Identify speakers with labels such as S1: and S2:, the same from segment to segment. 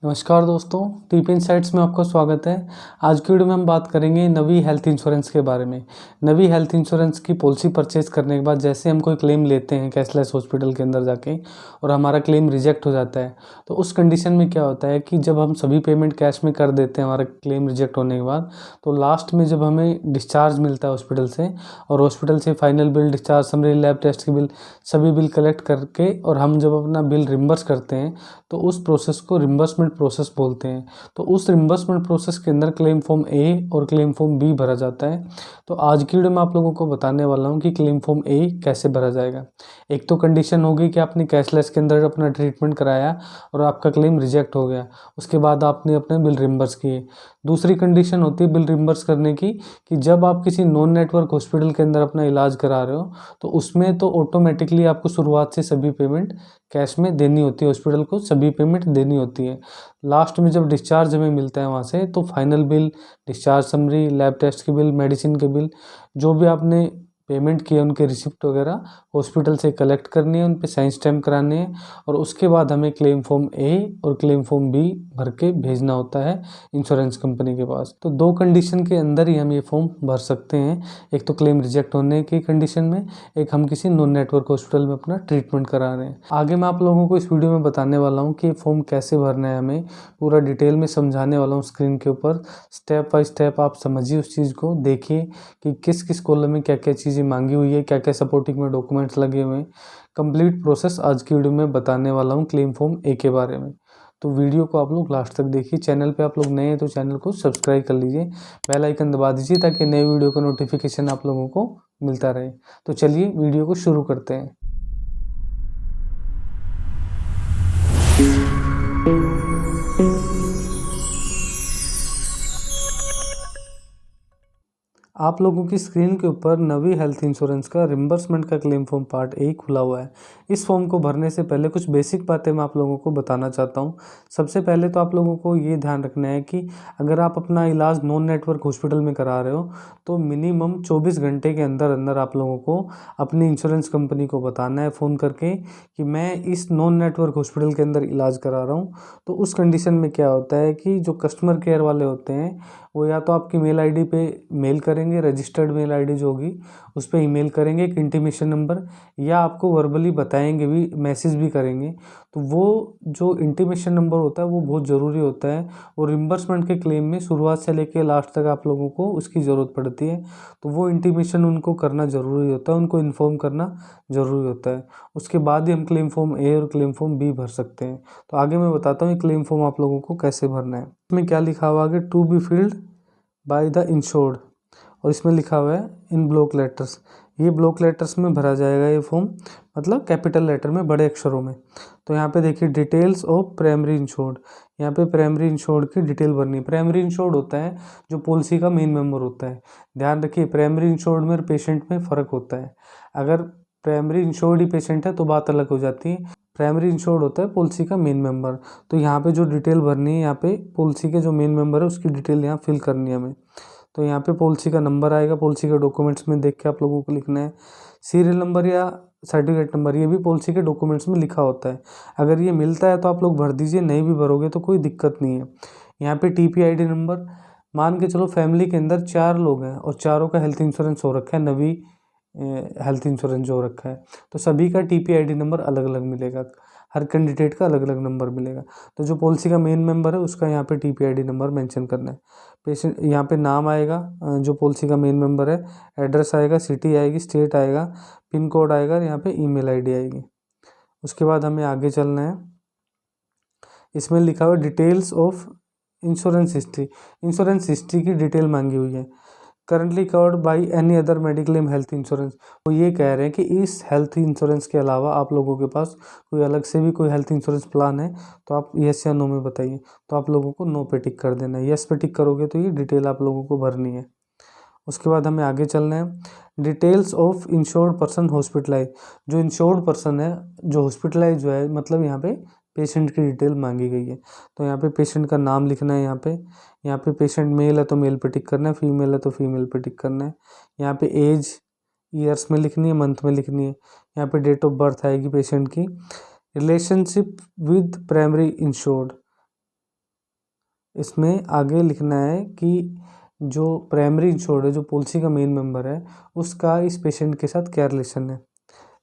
S1: नमस्कार दोस्तों, टीप इनसाइट्स में आपका स्वागत है। आज की वीडियो में हम बात करेंगे नवी हेल्थ इंश्योरेंस के बारे में। नवी हेल्थ इंश्योरेंस की पॉलिसी परचेज करने के बाद जैसे हम कोई क्लेम लेते हैं कैशलेस हॉस्पिटल के अंदर जाके और हमारा क्लेम रिजेक्ट हो जाता है, तो उस कंडीशन में क्या होता है कि जब हम सभी पेमेंट कैश में कर देते हैं हमारा क्लेम रिजेक्ट होने के बाद, तो लास्ट में जब हमें डिस्चार्ज मिलता है हॉस्पिटल से और हॉस्पिटल से final bill, discharge summary, lab test के बिल, सभी बिल कलेक्ट करके और हम जब अपना बिल रिम्बर्स करते हैं तो उस प्रोसेस को रिम्बर्समेंट प्रोसेस बोलते हैं। तो उस रिम्बर्समेंट प्रोसेस के अंदर क्लेम फॉर्म ए और क्लेम फॉर्म बी भरा जाता है। तो आज की वीडियो में आप लोगों को बताने वाला हूँ कि क्लेम फॉर्म ए कैसे भरा जाएगा। एक तो कंडीशन होगी कि आपने कैशलेस के अंदर अपना ट्रीटमेंट कराया और आपका क्लेम रिजेक्ट हो गया, उसके बाद आपने अपने बिल रिम्बर्स किए। दूसरी कंडीशन होती है बिल रिम्बर्स करने की कि जब आप किसी नॉन नेटवर्क हॉस्पिटल के अंदर अपना इलाज करा रहे हो तो उसमें तो ऑटोमेटिकली आपको शुरुआत से सभी पेमेंट कैश में देनी होती है, हॉस्पिटल को सभी पेमेंट देनी होती है। लास्ट में जब डिस्चार्ज हमें मिलता है वहाँ से तो final bill, discharge summary, lab test के बिल, मेडिसिन के बिल, जो भी आपने पेमेंट किए उनके रिसिप्ट वगैरह हॉस्पिटल से कलेक्ट करनी है, उन पे साइन स्टैम्प कराने हैं और उसके बाद हमें क्लेम फॉर्म ए और क्लेम फॉर्म बी भर के भेजना होता है इंश्योरेंस कंपनी के पास। तो दो कंडीशन के अंदर ही हम ये फॉर्म भर सकते हैं, एक तो क्लेम रिजेक्ट होने की कंडीशन में, एक हम किसी नॉन नेटवर्क हॉस्पिटल में अपना ट्रीटमेंट करा रहे हैं। आगे मैं आप लोगों को इस वीडियो में बताने वाला हूँ कि ये फॉर्म कैसे भरना है, हमें पूरा डिटेल में समझाने वाला हूँ स्क्रीन के ऊपर। स्टेप बाय स्टेप आप समझिए, उस चीज़ को देखिए कि किस किस कॉलम में क्या क्या चीज़ें मांगी हुई है, क्या क्या सपोर्टिंग में डॉक्यूमेंट्स लगे हुए हैं। कंप्लीट प्रोसेस आज की वीडियो में बताने वाला हूँ क्लेम फॉर्म ए के बारे में। तो वीडियो को आप लोग लास्ट तक देखिए। चैनल पे आप लोग नए हैं तो चैनल को सब्सक्राइब कर लीजिए, बेल आइकन दबा दीजिए ताकि नए वीडियो का नोटिफिकेशन आप लोगों को मिलता रहे। तो चलिए वीडियो को शुरू करते हैं। आप लोगों की स्क्रीन के ऊपर नवी हेल्थ इंश्योरेंस का रिम्बर्समेंट का क्लेम फॉर्म पार्ट ए खुला हुआ है। इस फॉर्म को भरने से पहले कुछ बेसिक बातें मैं आप लोगों को बताना चाहता हूँ। सबसे पहले तो आप लोगों को ये ध्यान रखना है कि अगर आप अपना इलाज नॉन नेटवर्क हॉस्पिटल में करा रहे हो तो मिनिमम 24 घंटे के अंदर अंदर आप लोगों को अपनी इंश्योरेंस कंपनी को बताना है फ़ोन करके कि मैं इस नॉन नेटवर्क हॉस्पिटल के अंदर इलाज करा रहा हूँ। तो उस कंडीशन में क्या होता है कि जो कस्टमर केयर वाले होते हैं वो या तो आपकी मेल आईडी पे मेल करेंगे, रजिस्टर्ड मेल आईडी जो होगी उस पे ईमेल करेंगे एक इंटीमेशन नंबर, या आपको वर्बली बताएंगे भी, मैसेज भी करेंगे। तो वो जो इंटीमेशन नंबर होता है वो बहुत ज़रूरी होता है और रिम्बर्समेंट के क्लेम में शुरुआत से लेकर लास्ट तक आप लोगों को उसकी ज़रूरत पड़ती है। तो वो इंटीमेशन उनको करना ज़रूरी होता है, उनको इन्फॉर्म करना ज़रूरी होता है। उसके बाद ही हम क्लेम फॉर्म ए और क्लेम फॉर्म बी भर सकते हैं। तो आगे मैं बताता हूँ क्लेम फॉर्म आप लोगों को कैसे भरना है। इसमें क्या लिखा हुआ है, to be filled by the insured, और इसमें लिखा हुआ है इन ब्लॉक लेटर्स। ये ब्लॉक लेटर्स में भरा जाएगा ये फॉर्म, मतलब कैपिटल लेटर में, बड़े अक्षरों में। तो यहाँ पे देखिए डिटेल्स ऑफ प्राइमरी इंश्योर्ड, यहाँ पे प्राइमरी इंश्योर्ड की डिटेल भरनी है। प्राइमरी इंश्योर्ड होता है जो पॉलिसी का मेन मेंबर होता है। ध्यान रखिए प्राइमरी इंश्योर्ड में और पेशेंट में फ़र्क होता है। अगर प्राइमरी इंश्योर्ड ही पेशेंट है तो बात अलग हो जाती है। प्राइमरी इंश्योर्ड होता है पॉलिसी का मेन मेंबर। तो यहाँ पे जो डिटेल भरनी है, यहाँ पे पॉलिसी के जो मेन मेंबर है उसकी डिटेल यहाँ फिल करनी है हमें। तो यहाँ पे पॉलिसी का नंबर आएगा, पॉलिसी के डॉक्यूमेंट्स में देख के आप लोगों को लिखना है। सीरियल नंबर या सर्टिफिकेट नंबर ये भी पॉलिसी के डॉक्यूमेंट्स में लिखा होता है। अगर ये मिलता है तो आप लोग भर दीजिए, नहीं भी भरोगे तो कोई दिक्कत नहीं है। यहाँ पे TPID नंबर, मान के चलो फैमिली के अंदर 4 लोग हैं और चारों का हेल्थ इंश्योरेंस हो रखा है, नवी हेल्थ इंश्योरेंस जो हो रखा है, तो सभी का TPID नंबर अलग अलग मिलेगा, हर कैंडिडेट का अलग अलग नंबर मिलेगा। तो जो पॉलिसी का मेन मेंबर है उसका यहाँ पे TPID नंबर मेंशन करना है। पेशेंट यहाँ पे नाम आएगा, जो पॉलिसी का मेन मेंबर है, एड्रेस आएगा, सिटी आएगी, स्टेट आएगा, पिन कोड आएगा, यहाँ पे ईमेल आईडी आएगी। उसके बाद हमें आगे चलना है। इसमें लिखा हुआ details of insurance history, insurance history की डिटेल मांगी हुई है। Currently covered by any other mediclaim health insurance, वो ये कह रहे हैं कि इस हेल्थ इंश्योरेंस के अलावा आप लोगों के पास कोई अलग से भी कोई हेल्थ इंश्योरेंस प्लान है तो आप येस या नो में बताइए। तो आप लोगों को नो पे टिक कर देना है, येस पे टिक करोगे तो ये डिटेल आप लोगों को भरनी है। उसके बाद हमें आगे चलना है। Details of insured person hospitalise, जो इंश्योर्ड पर्सन है जो हॉस्पिटलाइज जो है, मतलब यहाँ पे पेशेंट की डिटेल मांगी गई है। तो यहाँ पे पेशेंट का नाम लिखना है, यहाँ पे पेशेंट मेल है तो मेल पे टिक करना है, फीमेल है तो फीमेल पे टिक करना है। यहाँ पे एज ईयर्स में लिखनी है, मंथ में लिखनी है। यहाँ पे डेट ऑफ बर्थ आएगी पेशेंट की। रिलेशनशिप विद प्राइमरी इंश्योर्ड, इसमें आगे लिखना है कि जो प्राइमरी इंश्योर्ड है, जो पॉलिसी का मेन मेंबर है, उसका इस पेशेंट के साथ क्या रिलेशन है,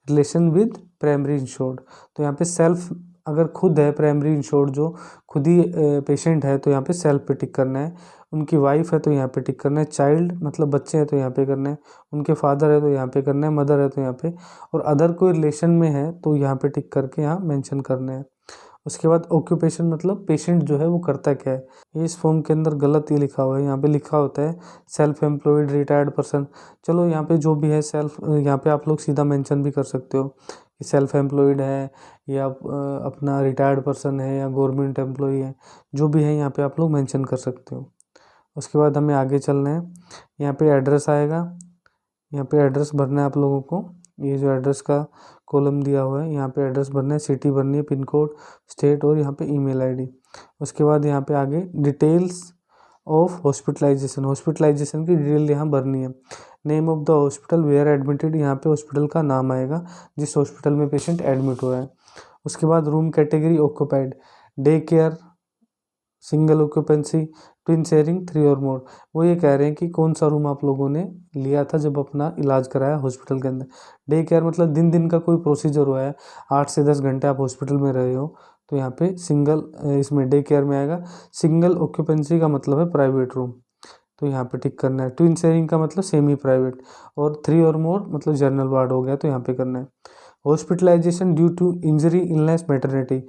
S1: रिलेशन विद प्राइमरी इंश्योर्ड। तो यहाँ पे सेल्फ, अगर खुद है प्राइमरी इंश्योर्ड जो खुद ही पेशेंट है, तो यहाँ पे सेल्फ पे टिक करना है। उनकी वाइफ है तो यहाँ पे टिक करना है। चाइल्ड मतलब बच्चे हैं तो यहाँ पे करना है। उनके फादर है तो यहाँ पे करना है। मदर है तो यहाँ पे, और अदर कोई रिलेशन में है तो यहाँ पे टिक करके यहाँ मेंशन करना है। उसके बाद ऑक्यूपेशन मतलब पेशेंट जो है वो करता क्या है। ये इस फॉर्म के अंदर गलत ये लिखा हुआ है, यहाँ पे लिखा होता है सेल्फ एम्प्लॉयड रिटायर्ड पर्सन। चलो यहाँ पे जो भी है सेल्फ, यहाँ पे आप लोग सीधा मेंशन भी कर सकते हो कि सेल्फ एम्प्लॉयड है या अपना रिटायर्ड पर्सन है या गवर्नमेंट एम्प्लॉय है, जो भी है यहाँ पे आप लोग मेंशन कर सकते हो। उसके बाद हमें आगे चलना है। यहाँ पे एड्रेस आएगा, यहाँ पे एड्रेस भरना है आप लोगों को। ये जो एड्रेस का कॉलम दिया हुआ है, यहाँ पे एड्रेस भरना है, सिटी भरनी है, पिन कोड, स्टेट और यहाँ पे ईमेल आईडी। उसके बाद यहाँ पे आगे डिटेल्स ऑफ हॉस्पिटलाइजेशन, हॉस्पिटलाइजेशन की डिटेल यहाँ भरनी है। Name of the hospital where admitted, यहाँ पे हॉस्पिटल का नाम आएगा जिस हॉस्पिटल में पेशेंट एडमिट हुआ है। उसके बाद room category occupied, day care, single occupancy, twin sharing, 3 और मोर। वो ये कह रहे हैं कि कौन सा रूम आप लोगों ने लिया था जब अपना इलाज कराया हॉस्पिटल के अंदर। डे केयर मतलब दिन दिन का कोई प्रोसीजर हुआ है, 8 से 10 घंटे आप हॉस्पिटल में रहे हो, तो यहाँ पे सिंगल, इसमें डे केयर में आएगा। सिंगल ऑक्यूपेंसी का मतलब है प्राइवेट रूम, तो यहाँ पे टिक करना है। ट्विन शेयरिंग का मतलब सेमी प्राइवेट, और 3 और मोर मतलब जनरल वार्ड हो गया, तो यहाँ पे करना है। Hospitalisation due to injury, illness, maternity,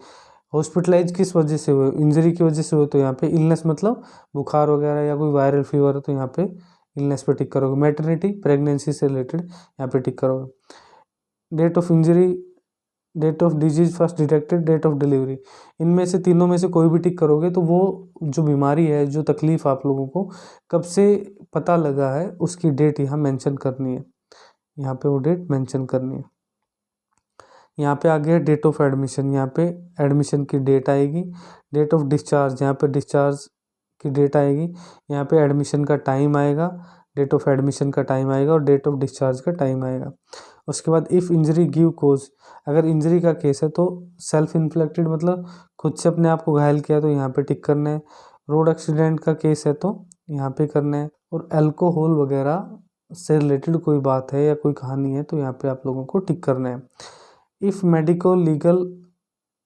S1: hospitalise किस वजह से हुए, इंजरी की वजह से हुए, तो यहाँ पे इलनेस मतलब बुखार वगैरह या कोई वायरल फीवर है तो यहाँ पे इलनेस पे टिक करोगे। मैटरनिटी प्रेगनेंसी से रिलेटेड यहाँ पे टिक करोगे। Date of injury, date of disease first detected, date of delivery, इनमें से तीनों में से कोई भी टिक करोगे तो वो जो बीमारी है, जो तकलीफ आप लोगों को कब से पता लगा है, उसकी डेट यहाँ मेंशन करनी है। यहाँ पे वो डेट मेंशन करनी है। यहाँ पे आ गया डेट ऑफ एडमिशन, यहाँ पे एडमिशन की डेट आएगी। डेट ऑफ डिस्चार्ज, यहाँ पे डिस्चार्ज की डेट आएगी। यहाँ पे एडमिशन का टाइम आएगा, डेट ऑफ एडमिशन का टाइम आएगा और डेट ऑफ डिस्चार्ज का टाइम आएगा। उसके बाद इफ़ इंजरी गिव कोज, अगर इंजरी का केस है तो सेल्फ इन्फ्लिक्टेड मतलब खुद से अपने आप को घायल किया, तो यहाँ पे टिक करना है। रोड एक्सीडेंट का केस है तो यहाँ पे करना है। और अल्कोहल वगैरह से रिलेटेड कोई बात है या कोई कहानी है तो यहाँ पे आप लोगों को टिक करना है। इफ़ मेडिको लीगल,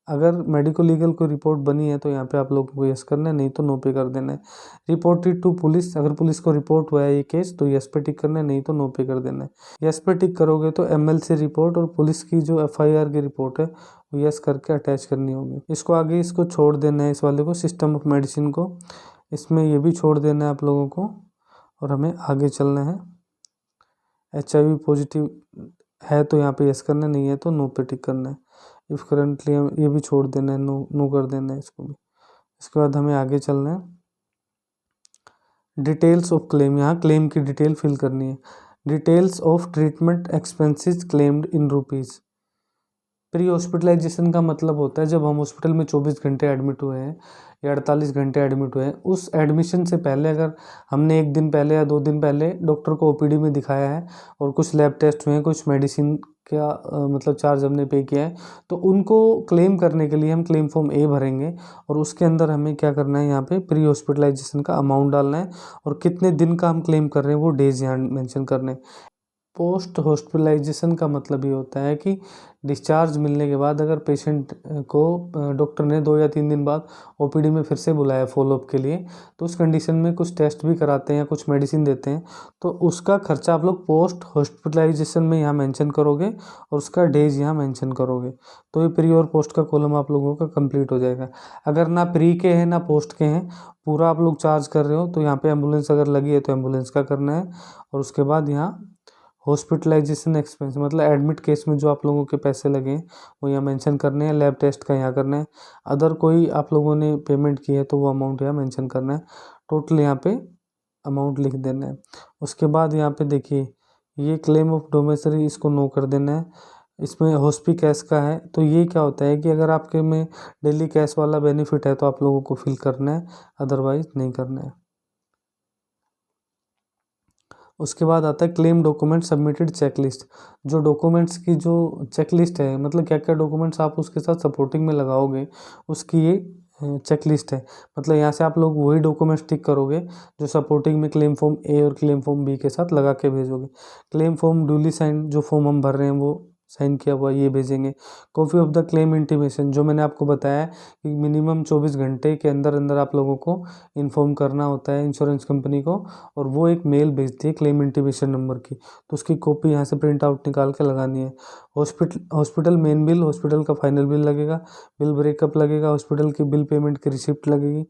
S1: अगर मेडिको लीगल कोई रिपोर्ट बनी है तो यहाँ पे आप लोगों को यस करना है, नहीं तो नो पे कर देना है। रिपोर्टेड टू पुलिस, अगर पुलिस को रिपोर्ट हुआ है ये केस तो यस पे टिक करना है, नहीं तो नो पे कर देना है। यस पे टिक करोगे तो एमएलसी रिपोर्ट और पुलिस की जो एफआईआर की रिपोर्ट है वो यस करके अटैच करनी होगी। इसको आगे इसको छोड़ देना है, इस वाले को, सिस्टम ऑफ मेडिसिन को, इसमें ये भी छोड़ देना है आप लोगों को, और हमें आगे चलना है। HIV पॉजिटिव है तो यहाँ पे यस करना है, नहीं है तो नो पे टिक करना है। इफ़ करंटली, ये भी छोड़ देना है, नो नो कर देना है इसको भी। इसके बाद हमें आगे चलना है। डिटेल्स ऑफ क्लेम, यहाँ क्लेम की डिटेल फिल करनी है। Details of treatment expenses claimed in rupees. Pre hospitalisation का मतलब होता है जब हम हॉस्पिटल में 24 घंटे एडमिट हुए हैं या 48 घंटे एडमिट हुए हैं, उस एडमिशन से पहले अगर हमने 1 दिन पहले या 2 दिन पहले डॉक्टर को ओपीडी में दिखाया है और कुछ लैब टेस्ट हुए हैं, कुछ मेडिसिन का मतलब चार्ज हमने पे किया है, तो उनको क्लेम करने के लिए हम क्लेम फॉर्म ए भरेंगे और उसके अंदर हमें क्या करना है, यहाँ पे प्री हॉस्पिटलाइजेशन का अमाउंट डालना है और कितने दिन का हम क्लेम कर रहे हैं वो डेज यहाँ मेंशन करने हैं। पोस्ट हॉस्पिटलाइजेशन का मतलब ये होता है कि डिस्चार्ज मिलने के बाद अगर पेशेंट को डॉक्टर ने 2 या 3 दिन बाद ओपीडी में फिर से बुलाया फॉलोअप के लिए, तो उस कंडीशन में कुछ टेस्ट भी कराते हैं या कुछ मेडिसिन देते हैं, तो उसका खर्चा आप लोग पोस्ट हॉस्पिटलाइजेशन में यहाँ मेंशन करोगे और उसका डेज यहाँ मेंशन करोगे, तो ये प्री और पोस्ट का कॉलम आप लोगों का कंप्लीट हो जाएगा। अगर ना प्री के हैं ना पोस्ट के हैं, पूरा आप लोग चार्ज कर रहे हो, तो यहाँ पे एम्बुलेंस अगर लगी है तो एम्बुलेंस का करना है। और उसके बाद यहाँ हॉस्पिटलाइजेशन एक्सपेंस मतलब एडमिट केस में जो आप लोगों के पैसे लगे वो यहाँ मेंशन करने हैं। लैब टेस्ट का यहाँ करना है। अदर कोई आप लोगों ने पेमेंट की है तो वो अमाउंट यहाँ मेंशन करना है। टोटल यहाँ पे अमाउंट लिख देना है। उसके बाद यहाँ पे देखिए ये क्लेम ऑफ डोमेसरी, इसको नो कर देना है। इसमें हॉस्पी कैश का है, तो ये क्या होता है कि अगर आपके में डेली कैश वाला बेनिफिट है तो आप लोगों को फिल करना है, अदरवाइज नहीं करना है। उसके बाद आता है क्लेम डॉक्यूमेंट सबमिटेड चेकलिस्ट। जो डॉक्यूमेंट्स की जो चेकलिस्ट है, मतलब क्या क्या डॉक्यूमेंट्स आप उसके साथ सपोर्टिंग में लगाओगे, उसकी ये चेक लिस्ट है, मतलब यहाँ से आप लोग वही डॉक्यूमेंट्स टिक करोगे जो सपोर्टिंग में क्लेम फॉर्म ए और क्लेम फॉर्म बी के साथ लगा के भेजोगे। क्लेम फॉर्म ड्यूली साइन, जो फॉर्म हम भर रहे हैं वो साइन किया हुआ ये भेजेंगे। Copy of the claim intimation, जो मैंने आपको बताया कि मिनिमम 24 घंटे के अंदर अंदर आप लोगों को इन्फॉर्म करना होता है इंश्योरेंस कंपनी को, और वो एक मेल भेजती है क्लेम इंटीमेशन नंबर की, तो उसकी कॉपी यहाँ से प्रिंट आउट निकाल के लगानी है। हॉस्पिटल मेन बिल, हॉस्पिटल का फाइनल बिल लगेगा, बिल ब्रेकअप लगेगा, हॉस्पिटल की बिल पेमेंट की रिसिप्ट लगेगी,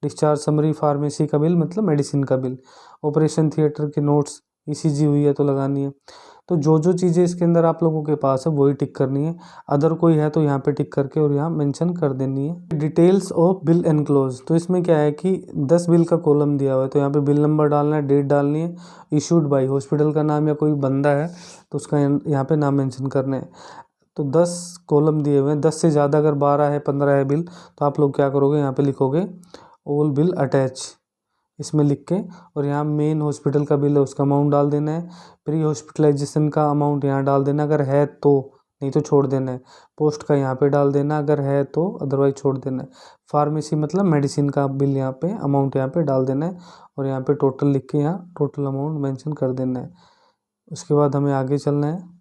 S1: डिस्चार्ज समरी, फार्मेसी का बिल मतलब मेडिसिन का बिल, ऑपरेशन थिएटर के नोट्स, ईसीजी हुई है तो लगानी है। तो जो जो चीज़ें इसके अंदर आप लोगों के पास है वही टिक करनी है, अदर कोई है तो यहाँ पे टिक करके और यहाँ मेंशन कर देनी है। डिटेल्स ऑफ बिल एनक्लोज, तो इसमें क्या है कि 10 बिल का कॉलम दिया हुआ है, तो यहाँ पे बिल नंबर डालना है, डेट डालनी है, इशूड बाई हॉस्पिटल का नाम या कोई बंदा है तो उसका यहाँ पे नाम मेंशन करना है। तो 10 कॉलम दिए हुए हैं, 10 से ज़्यादा अगर 12 है 15 है बिल, तो आप लोग क्या करोगे यहाँ पे लिखोगे ऑल बिल अटैच, इसमें लिख के, और यहाँ मेन हॉस्पिटल का बिल है उसका अमाउंट डाल देना है, प्री हॉस्पिटलाइजेशन का अमाउंट यहाँ डाल देना अगर है तो, नहीं तो छोड़ देना है, पोस्ट का यहाँ पे डाल देना अगर है तो, अदरवाइज छोड़ देना है। फार्मेसी मतलब मेडिसिन का बिल यहाँ पे अमाउंट यहाँ पे डाल देना है, और यहाँ पे टोटल लिख के यहाँ टोटल अमाउंट मेंशन कर देना है। उसके बाद हमें आगे चलना है।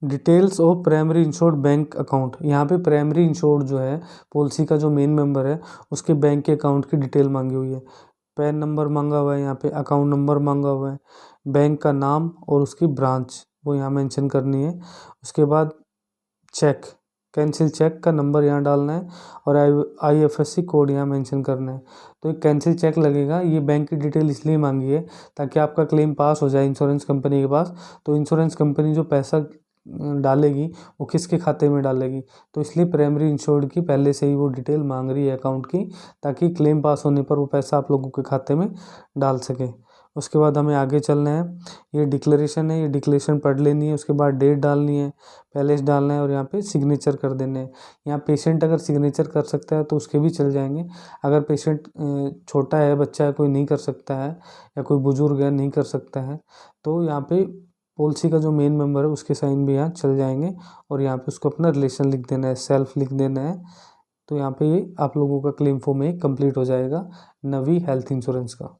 S1: Details of primary insured bank account, यहाँ पे प्राइमरी इंश्योर्ड जो है पॉलिसी का जो मेन मेंबर है उसके बैंक के अकाउंट की डिटेल मांगी हुई है, पैन नंबर मांगा हुआ है, यहाँ पे अकाउंट नंबर मांगा हुआ है, बैंक का नाम और उसकी ब्रांच वो यहाँ मेंशन करनी है। उसके बाद चेक, कैंसिल चेक का नंबर यहाँ डालना है, और IFSC कोड यहाँ मेंशन करना है। तो एक कैंसिल चेक लगेगा, ये बैंक की डिटेल इसलिए मांगी है ताकि आपका क्लेम पास हो जाए इंश्योरेंस कंपनी के पास, तो इंश्योरेंस कंपनी जो पैसा डालेगी वो किसके खाते में डालेगी, तो इसलिए प्राइमरी इंश्योर्ड की पहले से ही वो डिटेल मांग रही है अकाउंट की, ताकि क्लेम पास होने पर वो पैसा आप लोगों के खाते में डाल सके। उसके बाद हमें आगे चलना है, ये डिक्लेरेशन है, ये डिक्लेरेशन पढ़ लेनी है, उसके बाद डेट डालनी है, पैलेस डालना है, और यहाँ पे सिग्नेचर कर देने हैं। यहाँ पेशेंट अगर सिग्नेचर कर सकता है तो उसके भी चल जाएंगे, अगर पेशेंट छोटा है, बच्चा है, कोई नहीं कर सकता है, या कोई बुजुर्ग है नहीं कर सकता है, तो यहाँ पे पॉलिसी का जो मेन मेंबर है उसके साइन भी यहाँ चल जाएंगे, और यहाँ पे उसको अपना रिलेशन लिख देना है, सेल्फ लिख देना है। तो यहाँ पे ये आप लोगों का क्लेम फॉर्म एक कंप्लीट हो जाएगा नवी हेल्थ इंश्योरेंस का।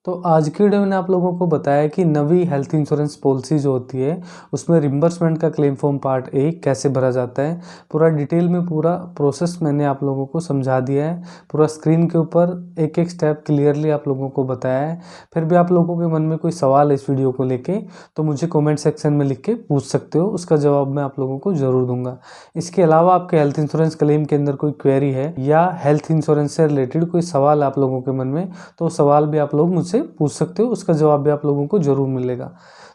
S1: तो आज की वीडियो में मैंने आप लोगों को बताया कि नवी हेल्थ इंश्योरेंस पॉलिसी जो होती है उसमें रिम्बर्समेंट का क्लेम फॉर्म पार्ट ए कैसे भरा जाता है, पूरा डिटेल में पूरा प्रोसेस मैंने आप लोगों को समझा दिया है, पूरा स्क्रीन के ऊपर एक एक स्टेप क्लियरली आप लोगों को बताया है। फिर भी आप लोगों के मन में कोई सवाल है इस वीडियो को लेके तो मुझे कॉमेंट सेक्शन में लिख के पूछ सकते हो, उसका जवाब मैं आप लोगों को ज़रूर दूंगा। इसके अलावा आपके हेल्थ इंश्योरेंस क्लेम के अंदर कोई क्वेरी है या हेल्थ इंश्योरेंस से रिलेटेड कोई सवाल है आप लोगों के मन में, तो सवाल भी आप लोग मुझसे पूछ सकते हो, उसका जवाब भी आप लोगों को जरूर मिलेगा।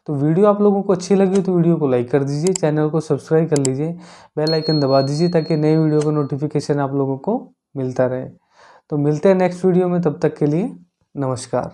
S1: तो वीडियो आप लोगों को अच्छी लगी तो वीडियो को लाइक कर दीजिए, चैनल को सब्सक्राइब कर लीजिए, बेल आइकन दबा दीजिए ताकि नए वीडियो का नोटिफिकेशन आप लोगों को मिलता रहे। तो मिलते हैं नेक्स्ट वीडियो में, तब तक के लिए नमस्कार।